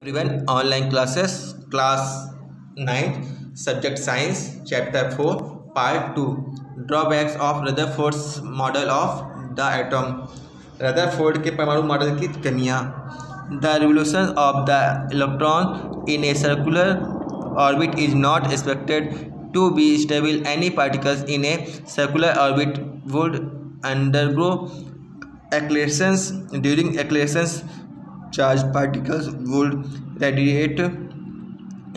Everyone, online classes, class 9, subject science, chapter 4, part 2, drawbacks of Rutherford's model of the atom. Rutherford के परमाणु model की कमियां. The revolution of the electron in a circular orbit is not expected to be stable. Any particles in a circular orbit would undergo accelerations. During accelerations, charged particles would radiate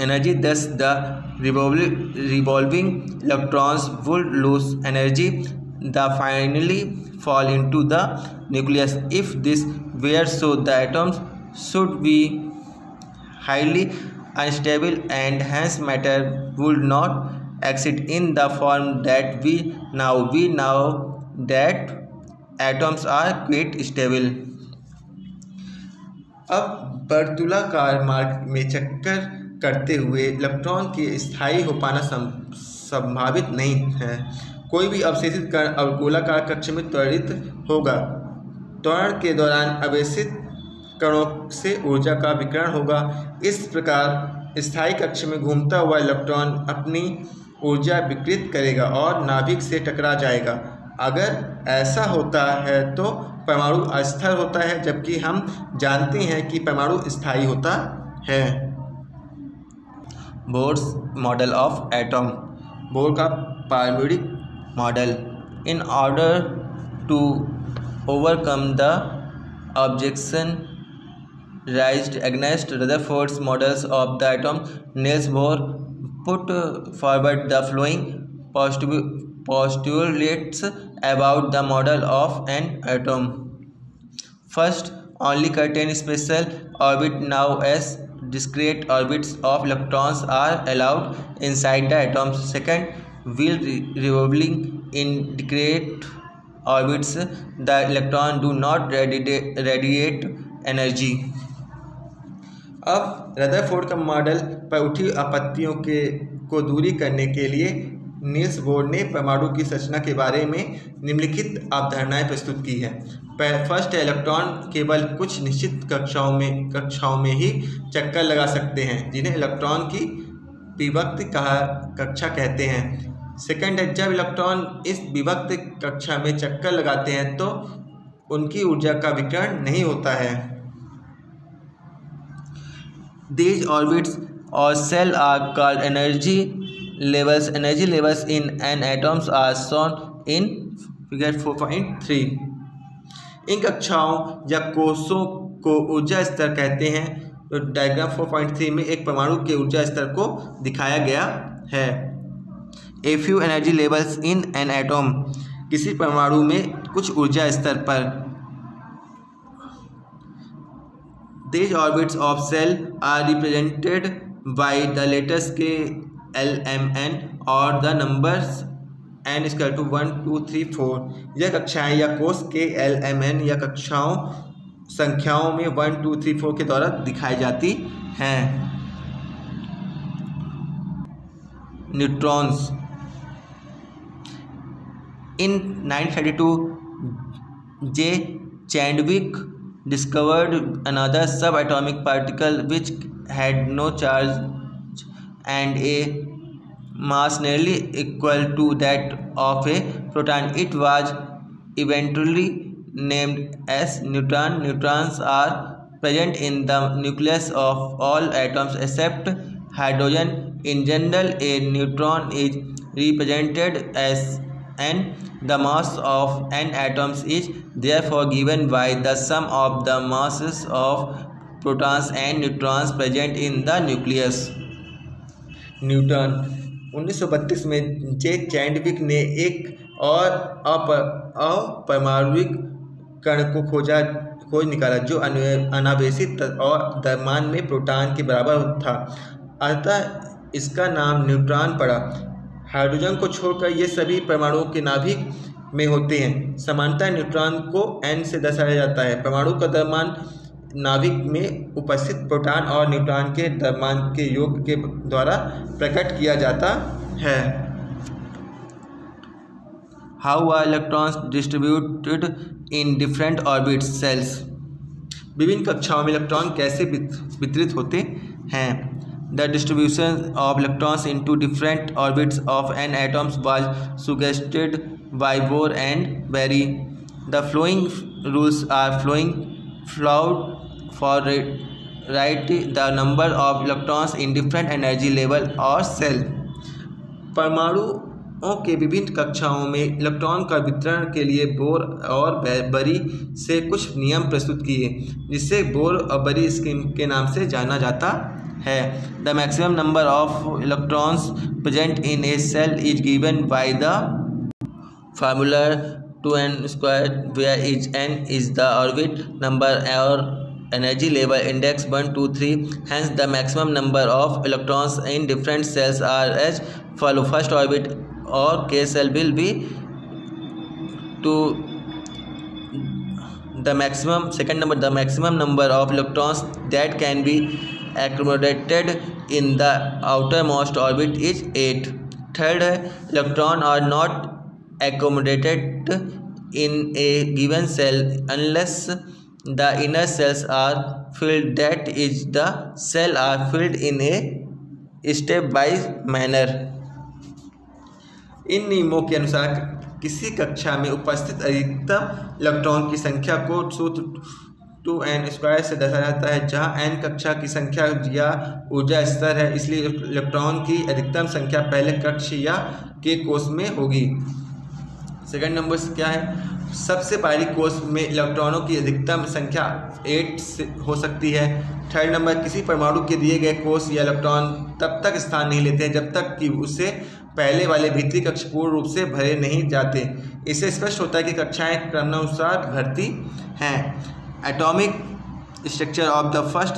energy, thus the revolving electrons would lose energy, they finally fall into the nucleus. If this were so, the atoms should be highly unstable and hence matter would not exist in the form that we know that atoms are quite stable. अब वर्तुलाकार मार्ग में चक्कर करते हुए electron के स्थायी हो पाना संभावित नहीं है. कोई भी अवशेषित कण अब गोलाकार कक्ष में त्वरित होगा. त्वरण के दौरान अवशेषित कणों से ऊर्जा का विकिरण होगा. इस प्रकार स्थायी कक्ष में घूमता हुआ इलेक्ट्रॉन अपनी ऊर्जा विकृत करेगा और नाभिक से टकरा जाएगा. अगर ऐसा होता है तो परमाणु अस्थिर होता है, जबकि हम जानते हैं कि परमाणु स्थायी होता है. Bohr's model of atom. Bohr का पारमाणविक मॉडल. In order to overcome the objection raised against Rutherford's models of the atom, Niels Bohr put forward the following postulates about the model of an atom. First, only certain special orbits known as discrete orbits of electrons are allowed inside the atom. Second, while revolving in discrete orbits, the electrons do not radiate energy. अब Rutherford का model पर उठी आपत्तियों को दूरी करने के लिए नील्स बोर ने परमाणु की संरचना के बारे में निम्नलिखित अवधारणाएं प्रस्तुत की है. फर्स्ट, इलेक्ट्रॉन केवल कुछ निश्चित कक्षाओं में ही चक्कर लगा सकते हैं, जिन्हें इलेक्ट्रॉन की विभक्त कक्षा कहते हैं. सेकंड है, जब इलेक्ट्रॉन इस विभक्त कक्षा में चक्कर लगाते हैं तो उनकी ऊर्जा का विकिरण नहीं होता है. These orbits or cell are called energy levels. Energy levels in an atom are shown in figure 4.3. इन कक्षाओं या कोषों को ऊर्जा स्तर कहते हैं. तो डायग्राम 4.3 में एक परमाणु के ऊर्जा स्तर को दिखाया गया है. A few energy levels in an atom. किसी परमाणु में कुछ ऊर्जा स्तर पर. These orbits of cell are represented by the letters K, L, M, N और the numbers n = 1, 2, 3, 4. यह कक्षाएं या कोष K, L, M, N या कक्षाओं संख्याओं में 1, 2, 3, 4 के द्वारा दिखाई जाती हैं. Neutrons. In 1932, J. Chadwick discovered another subatomic particle which had no charge and a mass nearly equal to that of a proton. It was eventually named as neutron. Neutrons are present in the nucleus of all atoms except hydrogen. In general, a neutron is represented as n. The mass of n atoms is therefore given by the sum of the masses of protons and neutrons present in the nucleus. Newton. 1932 में जे Chadwick ने एक और अपरमाणुविक कण को खोज निकाला जो अनावेशित और द्रव्यमान में प्रोटॉन के बराबर था, अतः इसका नाम न्यूट्रॉन पड़ा. हाइड्रोजन को छोड़कर ये सभी परमाणुओं के नाभिक में होते हैं. सामान्यतः न्यूट्रॉन को n से दर्शाया जाता है. परमाणु का द्रव्यमान नाभिक में उपस्थित प्रोटॉन और न्यूट्रॉन के द्रव्यमान के योग के द्वारा प्रकट किया जाता है. How are electrons distributed in different orbits? Cells. विभिन्न कक्षाओं में इलेक्ट्रॉन कैसे वितरित होते हैं। The distribution of electrons into different orbits of an atoms was suggested by Bohr and Bury. The following rules are followed for write the number of electrons in different energy level और shell. परमाणुओं के विभिन्न कक्षाओं में electron का वितरण के लिए बोर और बरी से कुछ नियम प्रस्तुत किए, जिसे बोर और बरी स्कीम के नाम से जाना जाता है। The maximum number of electrons present in a cell is given by the formula 2n², where each n is the orbit number or energy level index 1, 2, 3. Hence, the maximum number of electrons in different cells are as follow. First orbit or K cell will be to the maximum. Second number, the maximum number of electrons that can be accommodated in the outermost orbit is 8. Third, electrons are not accommodated in a given cell unless the inner cells are filled, that is, the cell are filled in a step-wise manner. इन नियमों के अनुसार किसी कक्षा में उपस्थित अधिकतम electron की संख्या को सूत्र 2n² से दर्शाया जाता है, जहां n कक्षा की संख्या या ऊर्जा स्तर है। इसलिए इलेक्ट्रॉन की अधिकतम संख्या पहले कक्ष या के कोष में होगी। सेकंड नंबर क्या है? सबसे बाहरी कोष में इलेक्ट्रॉनों की अधिकतम संख्या 8 से हो सकती है। थर्ड नंबर, किसी परमाणु के दिए गए कोष या इलेक्ट्रॉन तब तक स्थान नहीं लेते हैं जब तक कि उससे पहले वाले भीतरी कक्ष पूर्ण रूप से भरे नहीं जाते। इससे स्पष्ट होता है कि कक्षाएं क्रमानुसार घटती हैं। Atomic structure of the first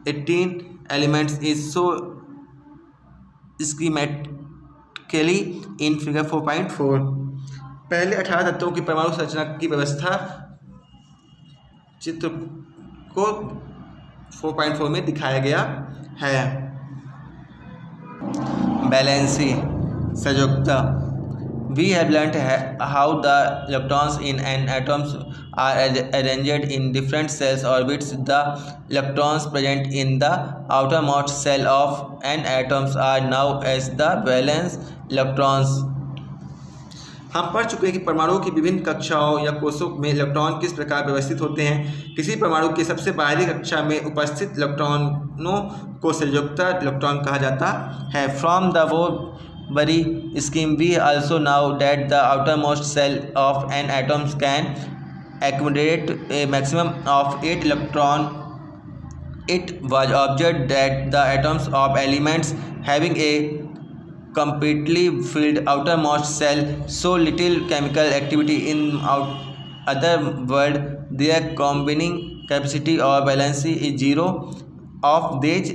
18 elements is so schematically in figure 4.4। पहले 18 तत्वों की परमाणु संरचना की व्यवस्था चित्र को 4.4 में दिखाया गया है। Valency संयोजकता। We have learnt how the electrons in an atoms are arranged in different cells orbits. The electrons present in the outermost cell of an atoms are known as the valence electrons. हम पढ़ चुके हैं कि परमाणु की विभिन्न कक्षाओं या कोषों में इलेक्ट्रॉन किस प्रकार व्यवस्थित होते हैं। किसी परमाणु की सबसे बाहरी कक्षा में उपस्थित इलेक्ट्रॉनों को संयोजकता इलेक्ट्रॉन कहा जाता है। From the Bohr-Bury scheme, we also know that the outermost cell of an atom can accommodate a maximum of 8 electrons. It was observed that the atoms of elements having a completely filled outermost cell show little chemical activity. In other words, their combining capacity or valency is 0. Of these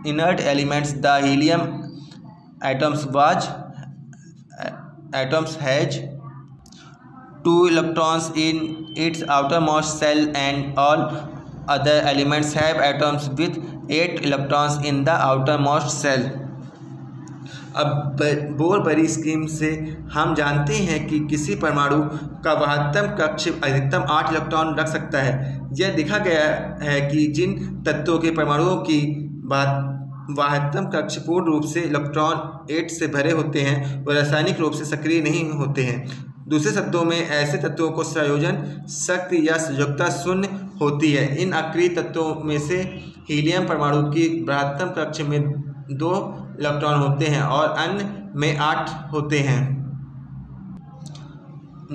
inert elements, the helium atoms has 2 electrons in its outermost cell, and all other elements have atoms with 8 electrons in the outermost cell. अब बोर-बरी scheme से हम जानते हैं कि किसी परमाणु का वाहकतम कक्ष अधिकतम 8 इलेक्ट्रॉन रख सकता है। यह देखा गया है कि जिन तत्वों के परमाणुओं की वाहकतम कक्ष पूर्ण रूप से इलेक्ट्रॉन 8 से भरे होते हैं, वो रासायनिक रूप से सक्रिय नहीं होते हैं। दूसरे शब्दों में, ऐसे तत्वों को संयोजन शक्ति या संयोजकता शून्य होती है। इन अक्रिय तत्वों में से हीलियम परमाणु की वाहकतम कक्ष में 2 इलेक्ट्रॉन होते हैं और अन्य में 8 होते हैं।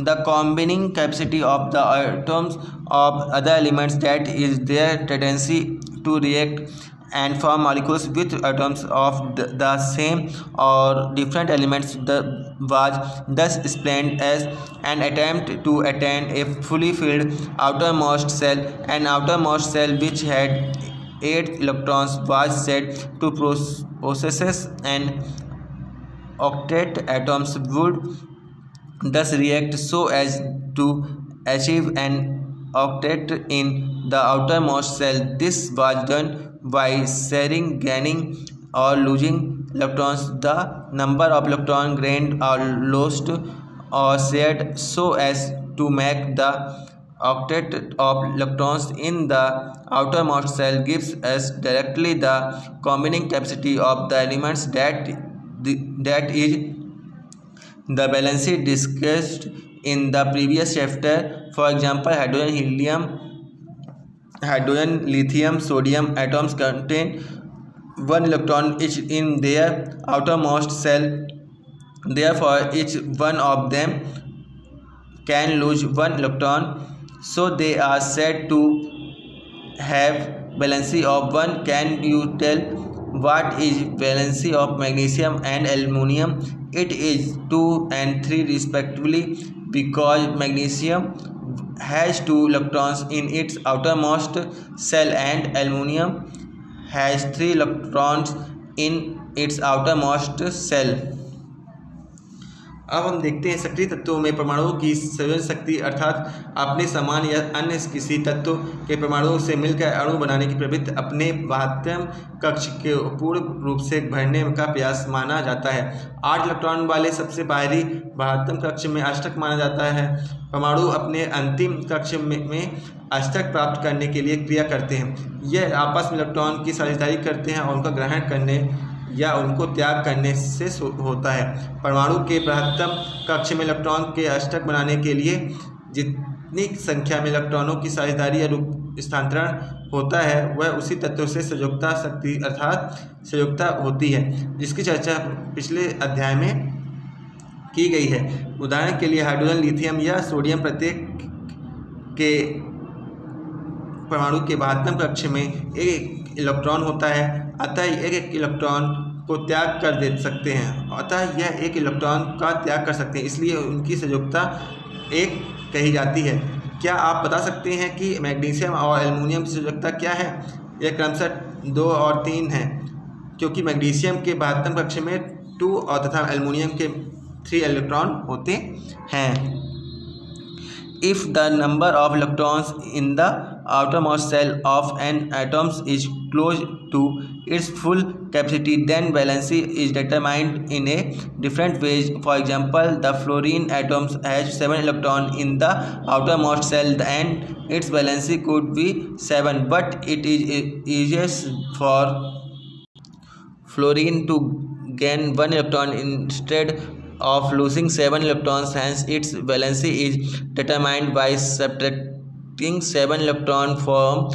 The combining capacity of the atoms of other elements, that is their tendency to react and form molecules with atoms of the same or different elements, was thus explained as an attempt to attain a fully filled outermost cell. An outermost cell which had 8 electrons was said to possess an octet. Atoms would thus react so as to achieve an octet in the outermost cell. This was done by sharing, gaining or losing electrons. The number of electrons gained or lost or shared so as to make the octet of electrons in the outermost cell gives us directly the combining capacity of the elements that is the valency discussed in the previous chapter. For example, hydrogen, lithium, sodium atoms contain 1 electron each in their outermost cell. Therefore, each one of them can lose 1 electron, so they are said to have valency of 1. Can you tell what is valency of magnesium and aluminum? It is 2 and 3 respectively, because magnesium has 2 electrons in its outermost cell and aluminum has 3 electrons in its outermost cell. अब हम देखते हैं सक्रिय तत्वों में परमाणुओं की संयोजन शक्ति, अर्थात अपने समान या अन्य किसी तत्व के परमाणुओं से मिलकर अणु बनाने की प्रवृत्ति अपने बाह्यतम कक्ष के पूर्ण रूप से भरने का प्रयास माना जाता है। 8 इलेक्ट्रॉन वाले सबसे बाहरी बाह्यतम कक्ष में अष्टक माना जाता है। परमाणु अपने अंतिम कक्ष में अष्टक प्राप्त करने के लिए क्रिया करते हैं। यह आपस में इलेक्ट्रॉन की साझेदारी करते हैं और उनका ग्रहण करने या उनको त्याग करने से होता है। परमाणु के बृहत्तम कक्ष में इलेक्ट्रॉन के अष्टक बनाने के लिए जितनी संख्या में इलेक्ट्रॉनों की साझेदारी या स्थानांतरण होता है वह उसी तत्व से संयोजकता शक्ति अर्थात संयोजकता होती है, जिसकी चर्चा पिछले अध्याय में की गई है। उदाहरण के लिए हाइड्रोजन, लिथियम या सोडियम प्रत्येक के परमाणु के बृहत्तम कक्ष में एक इलेक्ट्रॉन होता है, अतः एक इलेक्ट्रॉन को त्याग कर दे सकते हैं, अतः यह एक इलेक्ट्रॉन का त्याग कर सकते हैं, इसलिए उनकी संयोजकता 1 कही जाती है। क्या आप बता सकते हैं कि मैग्नीशियम और एल्युमिनियम की संयोजकता क्या है? यह क्रमशः 2 और 3 है, क्योंकि मैग्नीशियम के बृहत्तम कक्ष में 2 और तथा एल्युमिनियम के 3 इलेक्ट्रॉन होते हैं। If the number of electrons in the outermost cell of an atom is close to its full capacity, then valency is determined in a different ways. For example, the fluorine atom has 7 electrons in the outermost cell and its valency could be 7, but it is easiest for fluorine to gain 1 electron instead of losing 7 electrons. Hence its valency is determined by subtracting 7 electrons from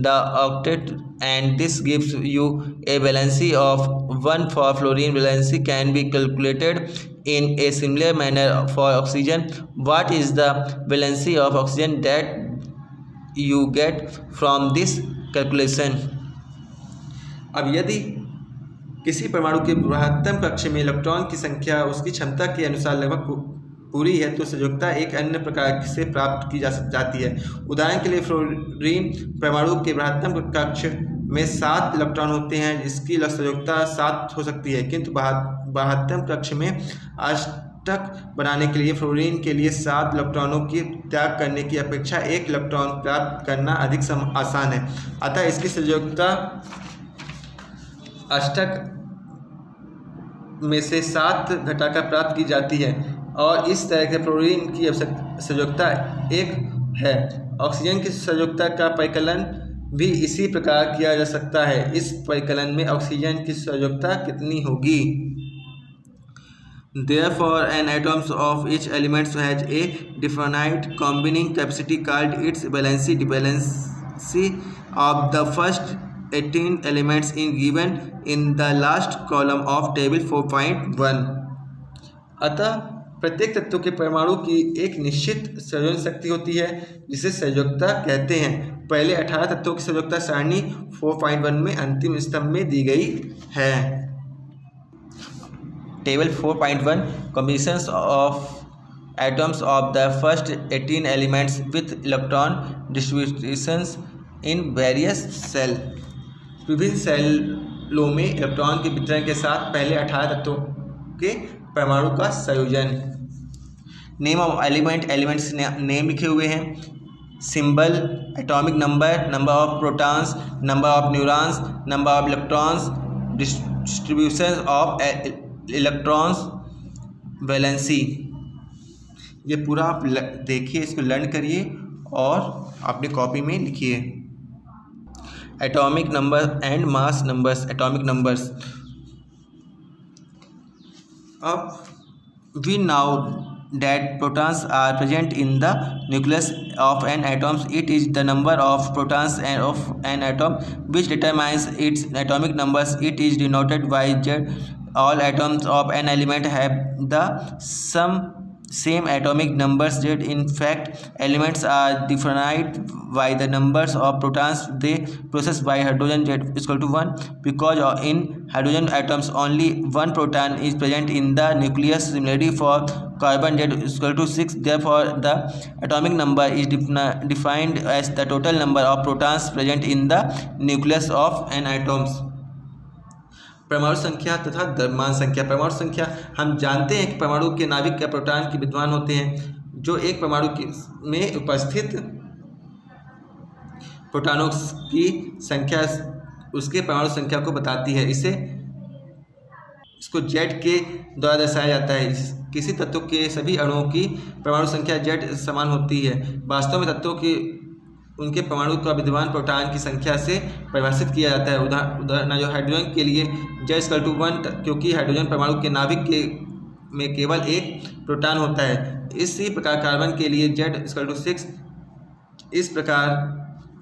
the octet, and this gives you a valency of 1 for fluorine. Valency can be calculated in a similar manner for oxygen. What is the valency of oxygen that you get from this calculation? अब यदि किसी परमाणु के बृहत्तम कक्ष में electron की संख्या उसकी क्षमता के अनुसार लगभग पूरी है तो संयोजकता एक अन्य प्रकार से प्राप्त की जाती है। उदाहरण के लिए फ्लोरीन परमाणु के बृहत्तम कक्ष में 7 इलेक्ट्रॉन होते हैं, जिसकी संयोजकता 7 हो सकती है, किंतु बृहत्तम कक्ष में अष्टक बनाने के लिए फ्लोरीन के लिए 7 इलेक्ट्रॉनों की त्याग करने की अपेक्षा 1 इलेक्ट्रॉन प्राप्त करना अधिक आसान है। अतः इसकी संयोजकता अष्टक में से 7 घटाकर प्राप्त की जाती है और इस तरह के फ्लोरीन की संयोजकता 1 है। ऑक्सीजन की संयोजकता का परिकलन भी इसी प्रकार किया जा सकता है। इस परिकलन में ऑक्सीजन की संयोजकता कितनी होगी? Therefore, an atom of each element has a definite combining capacity called its valency. The valency of the first 18 elements is given in the last column of table 4.1. अतः प्रत्येक तत्व के परमाणु की एक निश्चित संयोजन शक्ति होती है जिसे संयोजकता कहते हैं। पहले 18 तत्वों की संयोजकता सारणी 4.1 में अंतिम स्तंभ में दी गई है। Table 4.1 combinations of atoms of the first 18 elements with electron distributions in various cell. विभिन्न सेलों में इलेक्ट्रॉन के वितरण के साथ पहले 18 तत्वों के परमाणु का संयोजन। नेम ऑफ एलिमेंट्स नेम लिखे हुए हैं, symbol, atomic number, number of protons, number of neurons, number of electrons, distribution of electrons, valency. ये पूरा आप देखिए, इसको लर्न करिए और अपनी कॉपी में लिखिए। Atomic number and mass numbers. Atomic numbers. अब we know that protons are present in the nucleus of an atom. It is the number of protons of an atom which determines its atomic numbers. It is denoted by Z. All atoms of an element have the same atomic numbers Z. In fact, elements are defined by the numbers of protons they possess by hydrogen Z equal to 1, because in hydrogen atoms only one proton is present in the nucleus. Similarly, for carbon Z equal to 6. Therefore, the atomic number is defined as the total number of protons present in the nucleus of an atoms. परमाणु संख्या तथा द्रव्यमान संख्या। परमाणु संख्या, हम जानते हैं कि परमाणु के नाभिक या प्रोटॉन के विद्यमान होते हैं जो एक परमाणु में उपस्थित प्रोटॉनों की संख्या उसके परमाणु संख्या को बताती है। इसको जेड के द्वारा दर्शाया जाता है। किसी तत्व के सभी अणुओं की परमाणु संख्या जेड समान होती है। वास्तव में तत्वों की उनके परमाणु का विद्यमान प्रोटॉन की संख्या से परिभाषित किया जाता है। उदाहरण जो हाइड्रोजन के लिए Z इक्वल टू 1, क्योंकि हाइड्रोजन परमाणु के नाभिक में केवल एक प्रोटॉन होता है। इसी प्रकार कार्बन के लिए Z इक्वल टू 6। इस प्रकार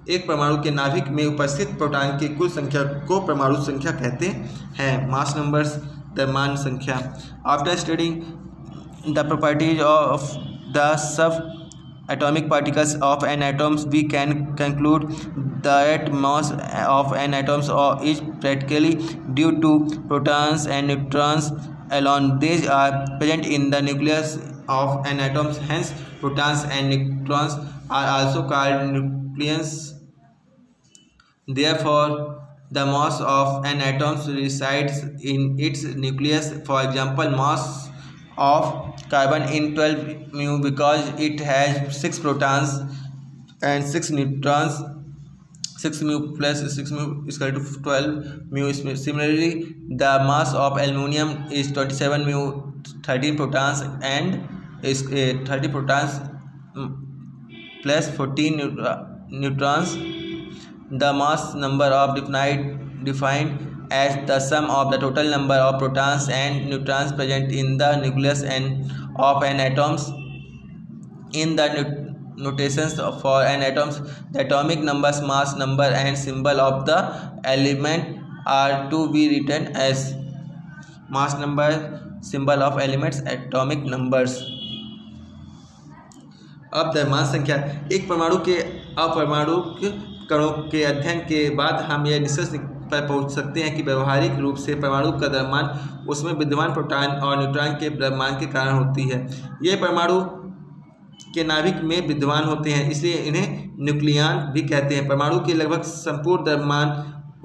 एक परमाणु के नाभिक में उपस्थित प्रोटॉन की कुल संख्या को परमाणु संख्या कहते हैं। मास नंबर्स। द्रव्यमान संख्या। After studying the properties of the sub atomic particles of an atom, we can conclude that mass of an atom is practically due to protons and neutrons alone. These are present in the nucleus of an atom. Hence, protons and neutrons are also called nucleons. Therefore, the mass of an atom resides in its nucleus. For example, mass of carbon in 12 mu because it has 6 protons and 6 neutrons. 6 mu plus 6 mu is equal to 12 mu. Similarly, the mass of aluminium is 27 mu, 13 protons and is 30 protons plus 14 neutrons. The mass number of defined as the sum of the total number of protons and neutrons present in the nucleus and of an atom. In the notations for an atom, the atomic numbers, mass number and symbol of the element are to be written as mass number, symbol of elements, atomic numbers. अब द्रव्यमान संख्या। एक परमाणु के अपरमाणुक कणों के अध्ययन के बाद हम यह निष्कर्ष पर पहुंच सकते हैं कि व्यवहारिक रूप से परमाणु का द्रव्यमान उसमें विद्यमान प्रोटॉन और न्यूट्रॉन के द्रव्यमान के कारण होती है। ये परमाणु के नाभिक में विद्यमान होते हैं, इसलिए इन्हें न्यूक्लियन भी कहते हैं। परमाणु के लगभग संपूर्ण द्रव्यमान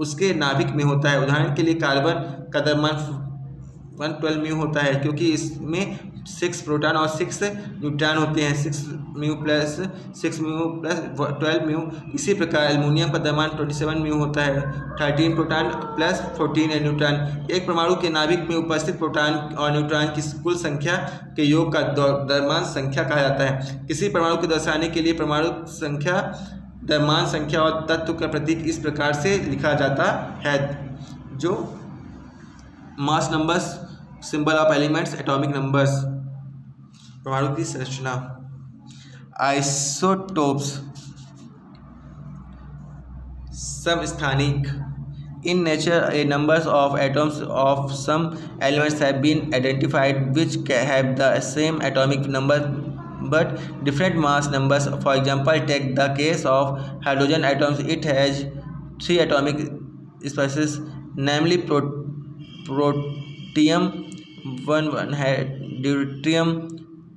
उसके नाभिक में होता है। उदाहरण के लिए कार्बन का द्रव्यमान 112 म्यू होता है, क्योंकि इसमें 6 प्रोटॉन और 6 न्यूट्रॉन होते हैं। 6 म्यू प्लस 12 म्यू। इसी प्रकार एल्युमिनियम का द्रव्यमान 27 म्यू होता है, 13 प्रोटॉन प्लस 14 न्यूट्रॉन। एक परमाणु के नाभिक में उपस्थित प्रोटॉन और न्यूट्रॉन की कुल संख्या के योग का द्रव्यमान संख्या कहा जाता है। किसी परमाणु को दर्शाने के लिए परमाणु संख्या, द्रव्यमान संख्या और तत्व का प्रतीक इस प्रकार से लिखा जाता है, जो मास numbers, symbol of elements, atomic numbers. परमाणु की संरचना। आइसोटोप्स। समस्थानिक। In nature, a number of atoms of some elements have been identified which have the same atomic number but different mass numbers. For example, take the case of hydrogen atoms. It has 3 atomic species, namely protium, deuterium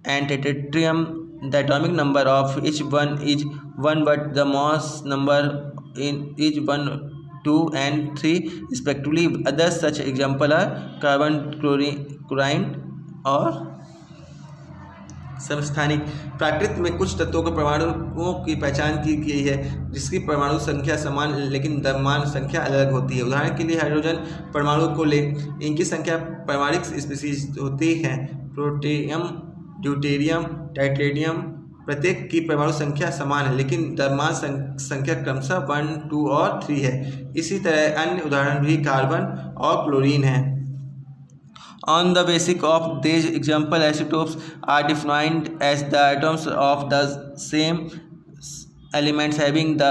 and tritium. The atomic number of each one is 1, but the mass number in each one 2 and 3 respectively. Other such example are carbon, chlorine और समस्थानिक। प्राकृतिक में कुछ तत्वों के परमाणुओं की पहचान की गई है जिसकी परमाणु संख्या समान लेकिन द्रव्यमान संख्या अलग होती है। उदाहरण के लिए हाइड्रोजन परमाणु को ले, इनकी संख्या परमाणिक स्पीशीज होती हैं: प्रोटियम, ड्यूटेरियम, टाइटेनियम, प्रत्येक की परमाणु संख्या समान है, लेकिन द्रव्यमान संख्या क्रमशः 1, 2 और 3 है। इसी तरह अन्य उदाहरण भी कार्बन और क्लोरीन है। On the basis of these example, isotopes are defined as the atoms of the same elements having the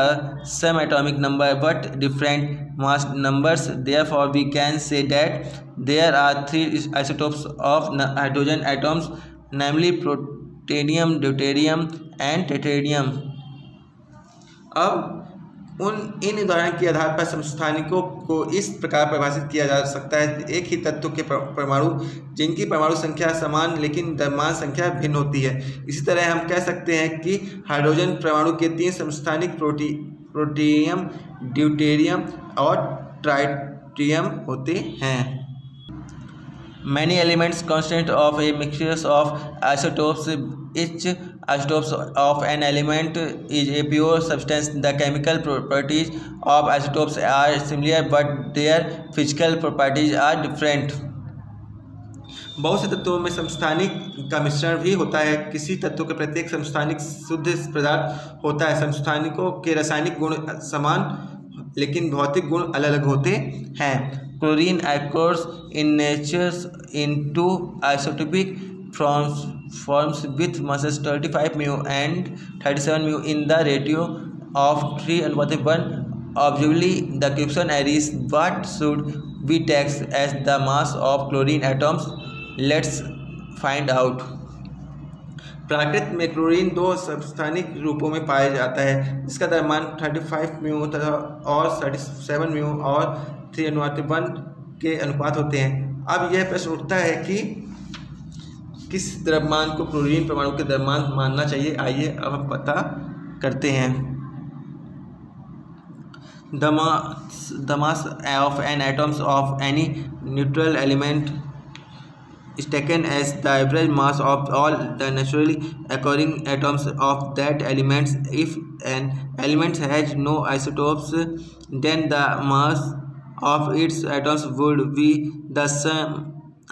same atomic number but different mass numbers. Therefore, we can say that there are 3 isotopes of hydrogen atoms, namely plutonium, deuterium and tritium. अब इन उदाहरण के आधार पर समस्थानिकों को इस प्रकार परिभाषित किया जा सकता है, एक ही तत्व के परमाणु जिनकी परमाणु संख्या समान लेकिन द्रव्यमान संख्या भिन्न होती है। इसी तरह हम कह सकते हैं कि हाइड्रोजन परमाणु के 3 समस्थानिक प्लूटोनियम, ड्यूटेरियम और ट्रिटियम होते हैं। Many elements consist of a mixture of isotopes. Each isotope of an element is a pure substance. The chemical properties of isotopes are similar, but their physical properties are different. बहुत से तत्वों में समस्थानिक का मिश्रण भी होता है। किसी तत्व के प्रत्येक समस्थानिक शुद्ध पदार्थ होता है। समस्थानिकों के रासायनिक गुण समान लेकिन भौतिक गुण अलग अलग होते हैं। Chlorine occurs in nature in 2 isotopic forms with masses 35 μ and 37 μ in the ratio of 3:1. Obviously, the question is what should we take as the mass of chlorine atoms? Let's find out. प्राकृत में chlorine 2 समस्थानिक रूपों में पाया जाता है, जिसका द्रव्यमान 35 μ तथा और 37 μ और 3:1 के अनुपात होते हैं। अब यह प्रश्न उठता है कि किस द्रव्यमान को क्लोरीन परमाणु के द्रव्यमान मानना चाहिए। आइए अब हम पता करते हैं। The mass of an atom of any neutral element is taken as the average mass of all the naturally occurring atoms of that element. If an element has no isotopes, then the mass of its atoms would be the same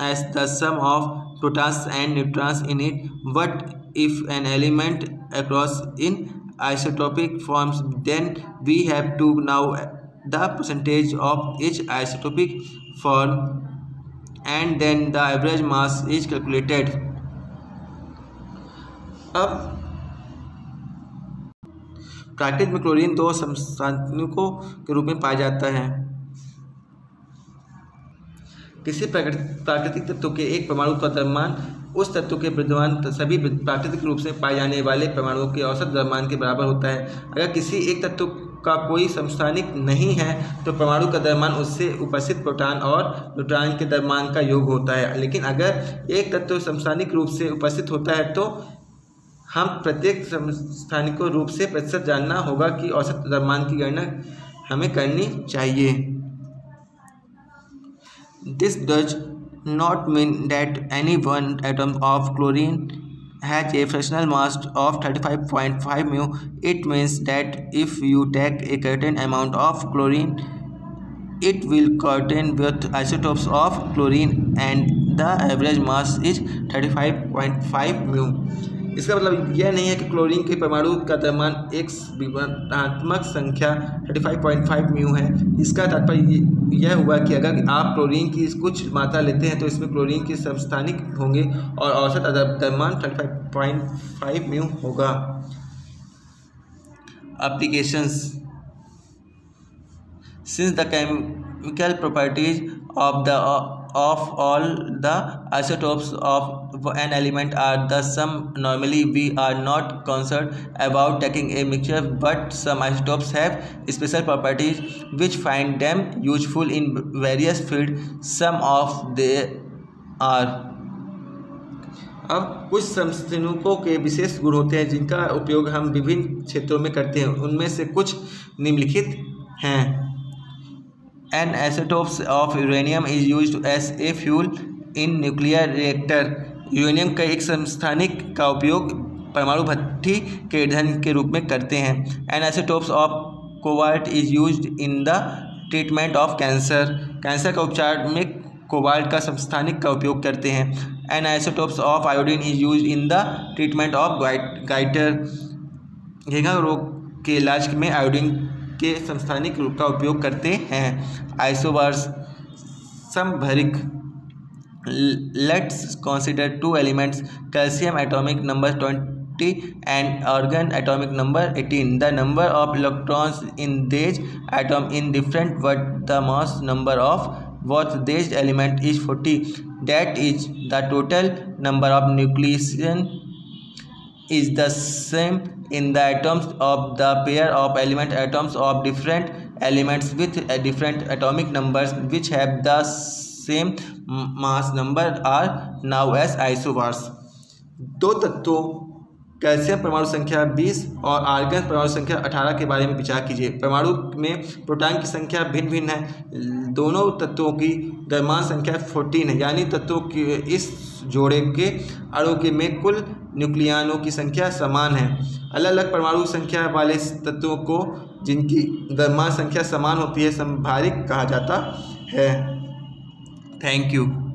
as the sum of protons and neutrons in it. But if an element occurs in isotopic forms, then we have to know the percentage of each isotopic form and then the average mass is calculated. अब प्राकृतिक में chlorine 2 समस्थानिकों के रूप में पाया जाता है। किसी प्राकृतिक तत्व के एक परमाणु का द्रव्यमान उस तत्व के विद्यमान सभी प्राकृतिक रूप से पाए जाने वाले परमाणुओं के औसत द्रव्यमान के बराबर होता है। अगर किसी एक तत्व का कोई समस्थानिक नहीं है तो परमाणु का द्रव्यमान उससे उपस्थित प्रोटॉन और न्यूट्रॉन के द्रव्यमान का योग होता है। लेकिन अगर एक तत्व समस्थानिक रूप से उपस्थित होता है तो हम प्रत्येक समस्थानिकों रूप से प्रतिशत जानना होगा कि औसत द्रव्यमान की गणना हमें करनी चाहिए। This does not mean that any one atom of chlorine has a fractional mass of 35.5 μ. It means that if you take a certain amount of chlorine, it will contain both isotopes of chlorine and the average mass is 35.5 μ. इसका मतलब यह नहीं है कि chlorine के परमाणु का द्रव्यमान एक विभेदात्मक संख्या 35.5 μ है। इसका तात्पर्य यह हुआ कि अगर आप क्लोरीन की कुछ मात्रा लेते हैं तो इसमें क्लोरीन के समस्थानिक होंगे और औसत द्रव्यमान 35.5 μ होगा। Applications. Since the chemical properties of all the isotopes of an element are the same, normally we are not concerned about taking a mixture, but some isotopes have special properties which find them useful in various fields. Some of them are. अब कुछ समस्थानिकों के विशेष गुण होते हैं जिनका उपयोग हम विभिन्न क्षेत्रों में करते हैं। उनमें से कुछ निम्नलिखित हैं। An isotope of uranium is used as a fuel in nuclear reactor. Uranium का एक समस्थानिक का उपयोग परमाणु भट्ठी के ईंधन के रूप में करते हैं। An isotope of cobalt is used in the treatment of cancer. Cancer का उपचार में कोबाल्ट का समस्थानिक का उपयोग करते हैं। isotopes of iodine is used in the treatment of goiter। घेंघा रोग के इलाज में आयोडीन के समस्थानिक रूप का उपयोग करते हैं। आइसोबर्स समभरिक। Let's consider two elements, calcium atomic number 20 and argon atomic number 18. The number of electrons in these atoms is different, but the mass number of both these elements is 40. That is, the total number of nucleons is the same in the atoms of the pair of atoms of different elements with different atomic numbers which have the same mass number are now as isobars। दो तत्वों calcium परमाणु संख्या 20 और argon परमाणु संख्या 18 के बारे में विचार कीजिए। परमाणु में प्रोटॉन की संख्या भिन्न भिन्न है। दोनों तत्वों की द्रव्यमान संख्या 14 है, यानी तत्वों के इस जोड़े के अणु के में कुल न्यूक्लियनों की संख्या समान है। अलग अलग परमाणु संख्या वाले तत्वों को जिनकी द्रव्यमान संख्या समान होती है समभारिक कहा जाता है। Thank you.